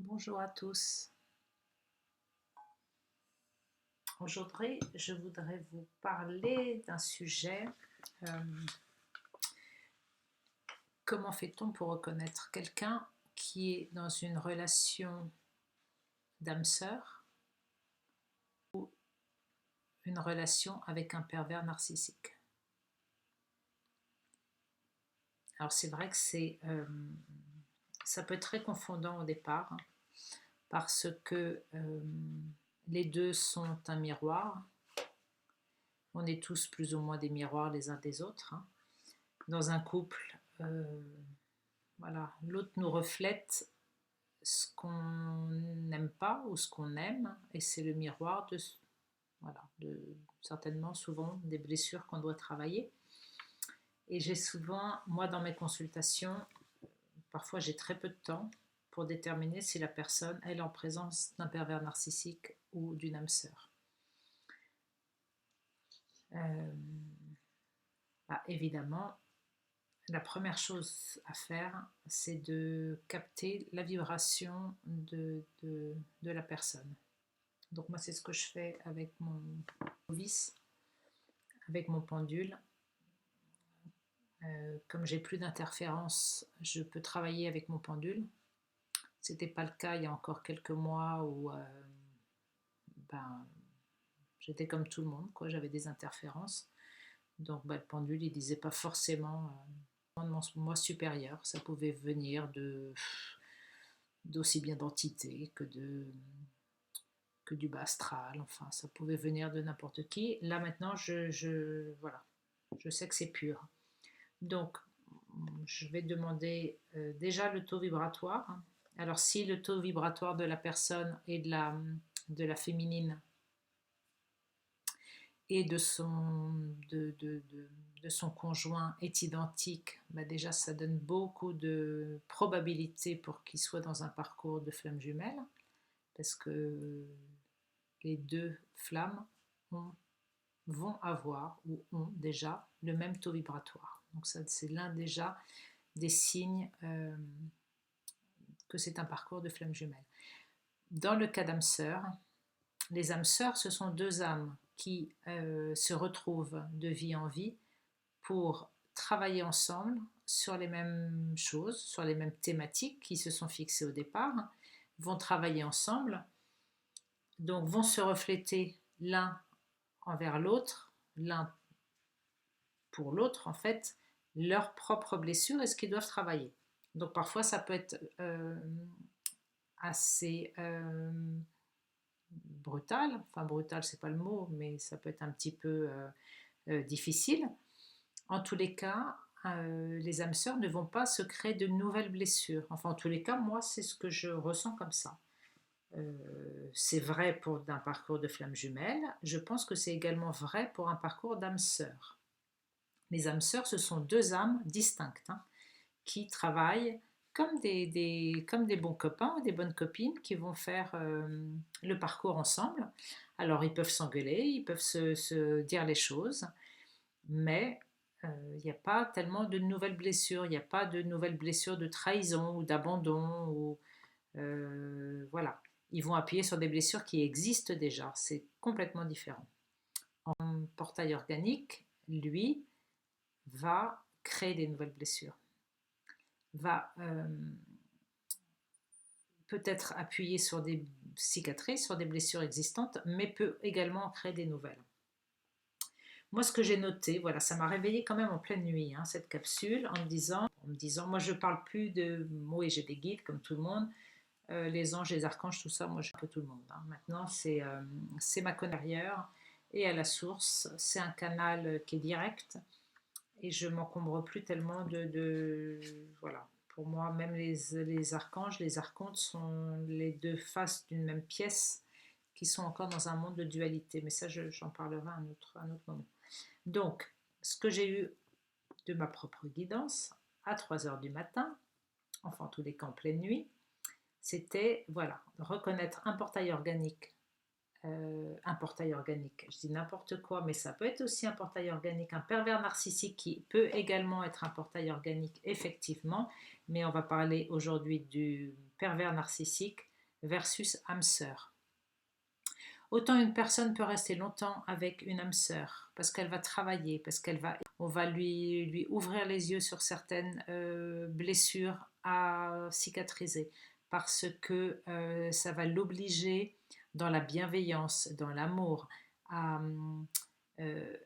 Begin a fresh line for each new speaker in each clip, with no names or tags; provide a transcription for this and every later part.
Bonjour à tous. Aujourd'hui, je voudrais vous parler d'un sujet. Comment fait-on pour reconnaître quelqu'un qui est dans une relation d'âme-sœur ou une relation avec un pervers narcissique? Alors c'est vrai que ça peut être très confondant au départ, hein, parce que les deux sont un miroir. On est tous plus ou moins des miroirs les uns des autres, hein. Dans un couple, voilà, l'autre nous reflète ce qu'on n'aime pas ou ce qu'on aime, et c'est le miroir voilà, de certainement souvent des blessures qu'on doit travailler. Et j'ai souvent, moi dans mes consultations, parfois j'ai très peu de temps pour déterminer si la personne est en présence d'un pervers narcissique ou d'une âme sœur. Évidemment, la première chose à faire, c'est de capter la vibration de la personne. Donc moi, c'est ce que je fais avec mon vis, avec mon pendule. Comme j'ai plus d'interférences, je peux travailler avec mon pendule. C'était pas le cas il y a encore quelques mois où j'étais comme tout le monde, quoi. J'avais des interférences. Donc le pendule, il disait pas forcément de mon moi supérieur. Ça pouvait venir d'aussi bien d'entités que du bas astral. Enfin, ça pouvait venir de n'importe qui. Là maintenant, voilà, je sais que c'est pur. Donc, je vais demander déjà le taux vibratoire. Alors, si le taux vibratoire de la personne et de la féminine et de son conjoint est identique, déjà ça donne beaucoup de probabilité pour qu'il soit dans un parcours de flammes jumelles, parce que les deux flammes vont avoir ou ont déjà le même taux vibratoire. Donc ça, c'est l'un déjà des signes que c'est un parcours de flammes jumelles. Dans le cas d'âme sœur, les âmes sœurs, ce sont deux âmes qui se retrouvent de vie en vie pour travailler ensemble sur les mêmes choses, sur les mêmes thématiques qui se sont fixées au départ, vont travailler ensemble, donc vont se refléter l'un envers l'autre, l'un pour l'autre en fait, leurs propres blessures et ce qu'ils doivent travailler. Donc parfois ça peut être assez brutal, enfin brutal c'est pas le mot, mais ça peut être un petit peu difficile. En tous les cas, les âmes sœurs ne vont pas se créer de nouvelles blessures. Enfin en tous les cas, moi c'est ce que je ressens comme ça. C'est vrai pour un parcours de flammes jumelles, je pense que c'est également vrai pour un parcours d'âme sœur. Les âmes sœurs, ce sont deux âmes distinctes, hein, qui travaillent comme des bons copains ou des bonnes copines qui vont faire le parcours ensemble. Alors ils peuvent s'engueuler, ils peuvent se dire les choses, mais il n'y a pas tellement de nouvelles blessures, il n'y a pas de nouvelles blessures de trahison ou d'abandon. Voilà, ils vont appuyer sur des blessures qui existent déjà, c'est complètement différent. En portail organique, lui, va créer des nouvelles blessures, va peut-être appuyer sur des cicatrices, sur des blessures existantes, mais peut également créer des nouvelles. Moi, ce que j'ai noté, voilà, ça m'a réveillée quand même en pleine nuit, hein, cette capsule, en me disant, moi je parle plus de, oui, j'ai des guides comme tout le monde, les anges, les archanges, tout ça, moi je suis un peu tout le monde, hein. Maintenant, c'est ma connarière et à la source, c'est un canal qui est direct, et je m'encombre plus tellement voilà. Pour moi, même les archanges, les archontes sont les deux faces d'une même pièce qui sont encore dans un monde de dualité. Mais ça, j'en parlerai un autre moment. Donc, ce que j'ai eu de ma propre guidance à 3 heures du matin, enfin en tous les cas en pleine nuit, c'était, voilà, reconnaître un portail organique. Je dis n'importe quoi, mais ça peut être aussi un portail organique, un pervers narcissique qui peut également être un portail organique, effectivement, mais on va parler aujourd'hui du pervers narcissique versus âme sœur. Autant une personne peut rester longtemps avec une âme sœur parce qu'elle va travailler, parce on va lui ouvrir les yeux sur certaines blessures à cicatriser, parce que ça va l'obliger dans la bienveillance, dans l'amour, à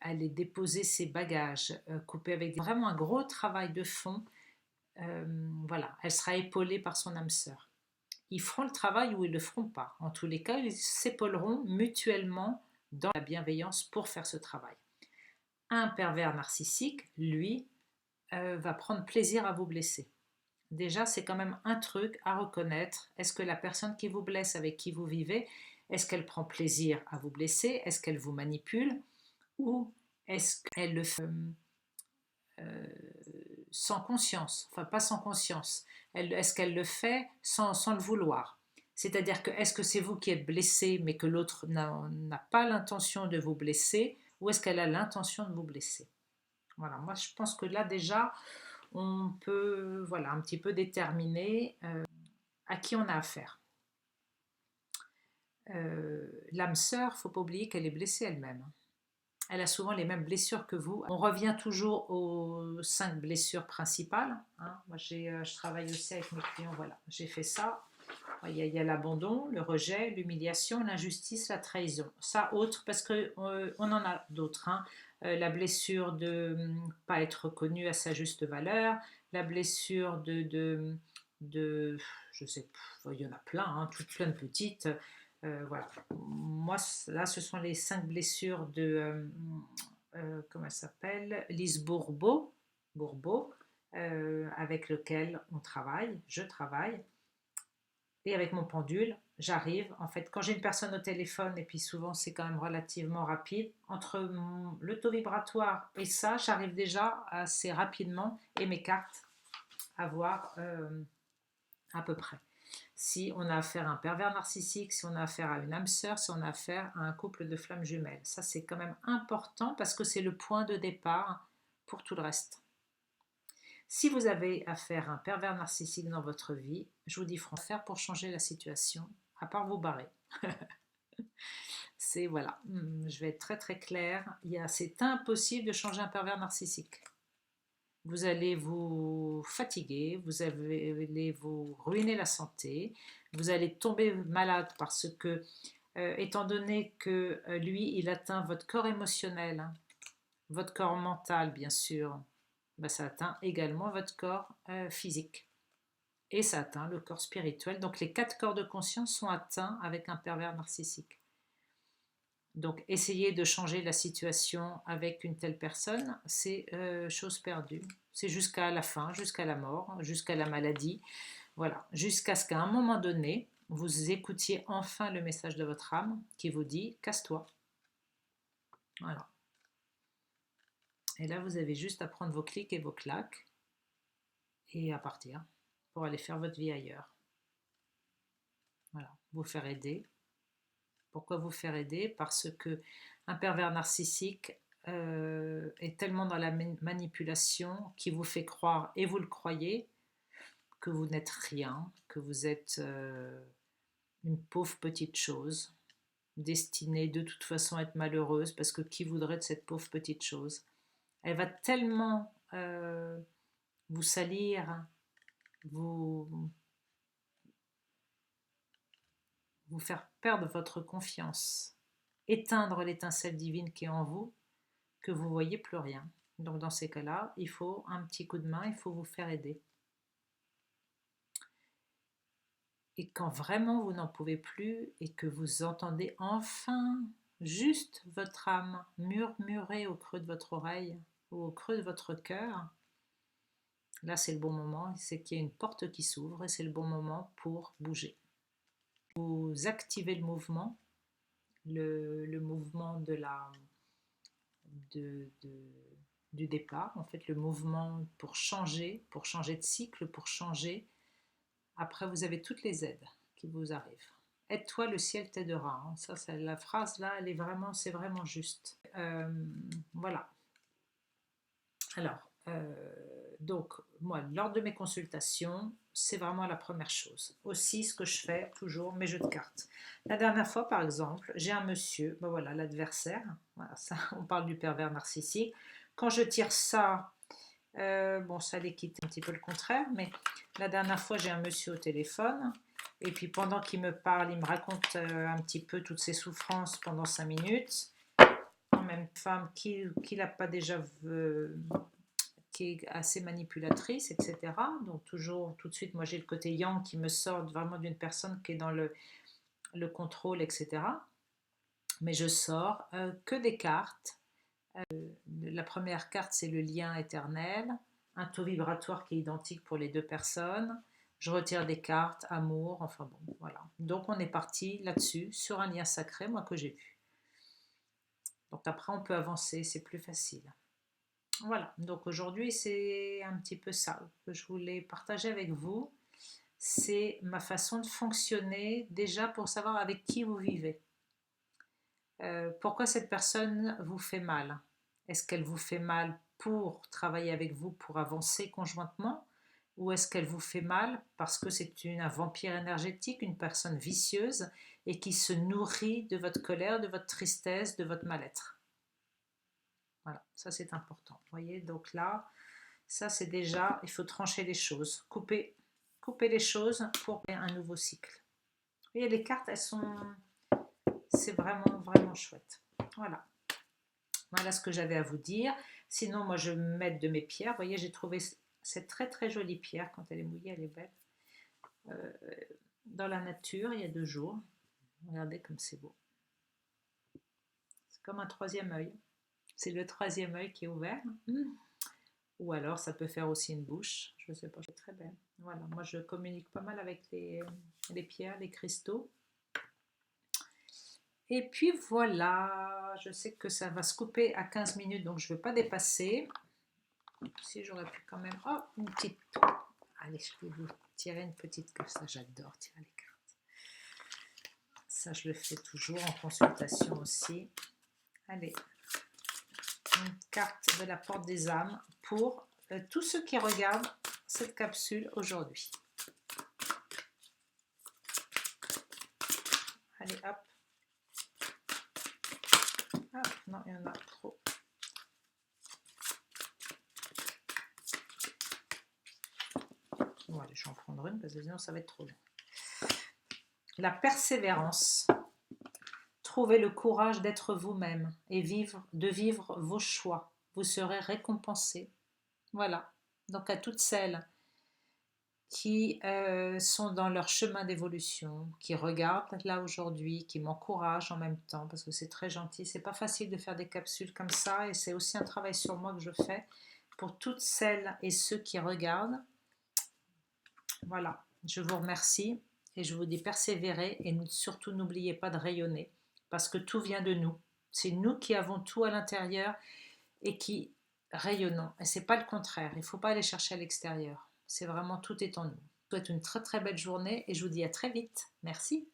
aller déposer ses bagages, couper avec vraiment un gros travail de fond. Voilà, elle sera épaulée par son âme sœur. Ils feront le travail ou ils ne le feront pas. En tous les cas, ils s'épauleront mutuellement dans la bienveillance pour faire ce travail. Un pervers narcissique, lui, va prendre plaisir à vous blesser. Déjà, c'est quand même un truc à reconnaître. Est-ce que la personne qui vous blesse, avec qui vous vivez, est-ce qu'elle prend plaisir à vous blesser? Est-ce qu'elle vous manipule? Ou est-ce qu'elle le fait sans conscience? Enfin, pas sans conscience. Est-ce qu'elle le fait sans le vouloir? C'est-à-dire que est-ce que c'est vous qui êtes blessé mais que l'autre n'a pas l'intention de vous blesser, ou est-ce qu'elle a l'intention de vous blesser? Voilà, moi je pense que là déjà on peut voilà, un petit peu déterminer à qui on a affaire. L'âme sœur, il ne faut pas oublier qu'elle est blessée elle-même. Elle a souvent les mêmes blessures que vous. On revient toujours aux 5 blessures principales. Hein. Moi, je travaille aussi avec mes clients. Voilà, j'ai fait ça. Il y a l'abandon, le rejet, l'humiliation, l'injustice, la trahison. Ça, autre, parce qu'on en a d'autres. Hein. La blessure de ne pas être reconnu à sa juste valeur, la blessure de je sais, il y en a plein, hein, toutes plein de petites. Voilà. Moi, là, ce sont les 5 blessures de, comment elle s'appelle, Lise Bourbeau, avec lequel on travaille, je travaille. Et avec mon pendule, j'arrive, en fait, quand j'ai une personne au téléphone, et puis souvent c'est quand même relativement rapide, entre le taux vibratoire et ça, j'arrive déjà assez rapidement, et mes cartes, à voir à peu près. Si on a affaire à un pervers narcissique, si on a affaire à une âme sœur, si on a affaire à un couple de flammes jumelles. Ça, c'est quand même important parce que c'est le point de départ pour tout le reste. Si vous avez affaire à un pervers narcissique dans votre vie, je vous dis franchement, faire pour changer la situation, à part vous barrer. C'est voilà, je vais être très très claire. C'est impossible de changer un pervers narcissique. Vous allez vous fatiguer, vous allez vous ruiner la santé, vous allez tomber malade parce que, étant donné que lui, il atteint votre corps émotionnel, hein, votre corps mental bien sûr, ben, ça atteint également votre corps physique. Et ça atteint le corps spirituel. Donc les 4 corps de conscience sont atteints avec un pervers narcissique. Donc essayer de changer la situation avec une telle personne, c'est chose perdue. C'est jusqu'à la fin, jusqu'à la mort, jusqu'à la maladie. Voilà, jusqu'à ce qu'à un moment donné, vous écoutiez enfin le message de votre âme qui vous dit « casse-toi ». Voilà. Et là, vous avez juste à prendre vos clics et vos claques et à partir pour aller faire votre vie ailleurs. Voilà, vous faire aider. Pourquoi vous faire aider? Parce que un pervers narcissique est tellement dans la manipulation qui vous fait croire, et vous le croyez, que vous n'êtes rien, que vous êtes une pauvre petite chose, destinée de toute façon à être malheureuse, parce que qui voudrait de cette pauvre petite chose? Elle va tellement vous salir, vous faire perdre votre confiance, éteindre l'étincelle divine qui est en vous, que vous ne voyez plus rien. Donc dans ces cas-là, il faut un petit coup de main, il faut vous faire aider. Et quand vraiment vous n'en pouvez plus et que vous entendez enfin juste votre âme murmurer au creux de votre oreille ou au creux de votre cœur, là c'est le bon moment, c'est qu'il y a une porte qui s'ouvre et c'est le bon moment pour bouger. Vous activez le mouvement, le mouvement du départ, en fait le mouvement pour changer de cycle, pour changer. Après vous avez toutes les aides qui vous arrivent. Aide-toi, le ciel t'aidera. Hein. Ça, la phrase là, c'est vraiment juste. Voilà. Alors, Donc, moi, lors de mes consultations, c'est vraiment la première chose. Aussi, ce que je fais toujours, mes jeux de cartes. La dernière fois, par exemple, j'ai un monsieur, ben voilà, l'adversaire, voilà, ça, on parle du pervers narcissique. Quand je tire ça, bon, ça allait quitter un petit peu le contraire, mais la dernière fois, j'ai un monsieur au téléphone, et puis pendant qu'il me parle, il me raconte un petit peu toutes ses souffrances pendant 5 minutes. En même femme qui n'a pas déjà qui est assez manipulatrice, etc. Donc toujours, tout de suite, moi j'ai le côté yang qui me sort vraiment d'une personne qui est dans le contrôle, etc. Mais je sors que des cartes. La première carte, c'est le lien éternel, un taux vibratoire qui est identique pour les deux personnes. Je retire des cartes, amour, enfin bon, voilà. Donc on est parti là-dessus, sur un lien sacré, moi que j'ai vu. Donc après, on peut avancer, c'est plus facile. Voilà, donc aujourd'hui, c'est un petit peu ça que je voulais partager avec vous. C'est ma façon de fonctionner, déjà pour savoir avec qui vous vivez. Pourquoi cette personne vous fait mal? Est-ce qu'elle vous fait mal pour travailler avec vous, pour avancer conjointement? Ou est-ce qu'elle vous fait mal parce que c'est un vampire énergétique, une personne vicieuse et qui se nourrit de votre colère, de votre tristesse, de votre mal-être? Voilà, ça c'est important. Vous voyez, donc là, ça c'est déjà, il faut trancher les choses, couper les choses pour créer un nouveau cycle. Vous voyez, les cartes, c'est vraiment, vraiment chouette. Voilà. Voilà ce que j'avais à vous dire. Sinon, moi, je vais me mettre de mes pierres. Vous voyez, j'ai trouvé cette très, très jolie pierre. Quand elle est mouillée, elle est belle. Dans la nature, il y a 2 jours. Regardez comme c'est beau. C'est comme un troisième œil. C'est le troisième œil qui est ouvert. Ou alors, ça peut faire aussi une bouche. Je ne sais pas, c'est très belle. Voilà, moi, je communique pas mal avec les pierres, les cristaux. Et puis voilà, je sais que ça va se couper à 15 minutes, donc je ne veux pas dépasser. Si j'aurais pu quand même... Oh, une petite... Allez, je vais vous tirer une petite carte. Ça, j'adore tirer les cartes. Ça, je le fais toujours en consultation aussi. Allez, une carte de la porte des âmes pour tous ceux qui regardent cette capsule aujourd'hui. Allez, hop. Ah, non, il y en a trop. Bon, allez, je vais en prendre une parce que sinon ça va être trop long. La persévérance. Trouvez le courage d'être vous-même et de vivre vos choix. Vous serez récompensé. Voilà. Donc à toutes celles qui sont dans leur chemin d'évolution, qui regardent là aujourd'hui, qui m'encouragent en même temps, parce que c'est très gentil. C'est pas facile de faire des capsules comme ça, et c'est aussi un travail sur moi que je fais pour toutes celles et ceux qui regardent. Voilà, je vous remercie et je vous dis persévérer et surtout n'oubliez pas de rayonner parce que tout vient de nous. C'est nous qui avons tout à l'intérieur et qui rayonnons. Et c'est pas le contraire, il ne faut pas aller chercher à l'extérieur. C'est vraiment tout est en nous. Je vous souhaite une très très belle journée et je vous dis à très vite. Merci.